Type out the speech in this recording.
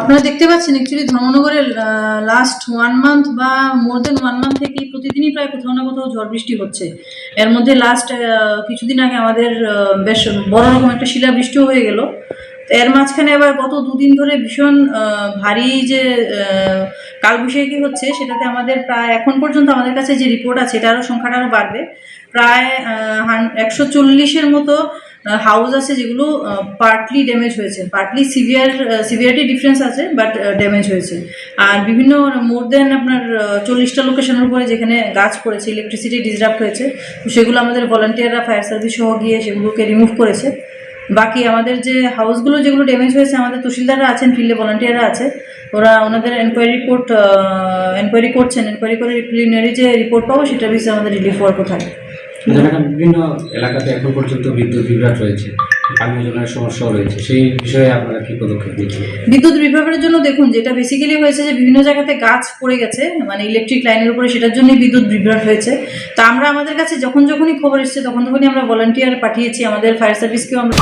আপনারা দেখতে পাচ্ছেন অ্যাকচুয়ালি ধর্মনগরের লাস্ট 1 মান্থ বা মোর দেন 1 মান্থ থেকে প্রতিদিনই প্রায় কোথাও না কোথাও ঝড় বৃষ্টি হচ্ছে। এর মধ্যে লাস্ট কিছুদিন আগে আমাদের বেশ বড় রকম একটা শিলাবৃষ্টিও হয়ে গেল। এর মাঝখানে আবার গত 2 দিন ধরে ভীষণ ভারী যে কালবৈশাখী হচ্ছে, সেটাতে আমাদের প্রায় এখন পর্যন্ত আমাদের কাছে যে রিপোর্ট আছে এটা আরও সংখ্যাটা আরও বাড়বে। প্রায় 140-এর মতো হাউস আছে যেগুলো পার্টলি ড্যামেজ হয়েছে, পার্টলি সিভিয়ারিটি ডিফারেন্স আছে, বাট ড্যামেজ হয়েছে। আর বিভিন্ন মোর দেন আপনার 40টা লোকেশনের উপরে যেখানে গাছ পড়েছে, ইলেকট্রিসিটি ডিসরাপ্ট হয়েছে, তো সেগুলো আমাদের ভলান্টিয়াররা ফায়ার সার্ভিস সহ গিয়ে সেগুলোকে রিমুভ করেছে। বাকি আমাদের যে হাউসগুলো যেগুলো ড্যামেজ হয়েছে, আমাদের তহসিলদাররা আছেন, ফিল্ডে ভলান্টিয়াররা আছে, ওরা ওনাদের এনকোয়ারি করছেন। এনকোয়ারি করে প্রিলিমিনারি যে রিপোর্ট পাবো সেটার বিষয়ে আমাদের রিলিফ ওয়ার্কও থাকে। বিভিন্ন এলাকাতে এখন পর্যন্ত বিদ্যুৎ বিভ্রাট রয়েছে, পানীয় জলের সমস্যাও রয়েছে, সেই বিষয়ে আপনারা কি পদক্ষেপ নিচ্ছেন? বিদ্যুৎ বিভ্রাটের জন্য দেখুন, যেটা বেসিক্যালি হয়েছে যে বিভিন্ন জায়গাতে গাছ পড়ে গেছে, মানে ইলেকট্রিক লাইনের উপরে, সেটার জন্যই বিদ্যুৎ বিভ্রাট হয়েছে। তা আমরা আমাদের কাছে যখনই খবর এসছে তখনই আমরা ভলান্টিয়ার পাঠিয়েছি, আমাদের ফায়ার সার্ভিসকেও আমরা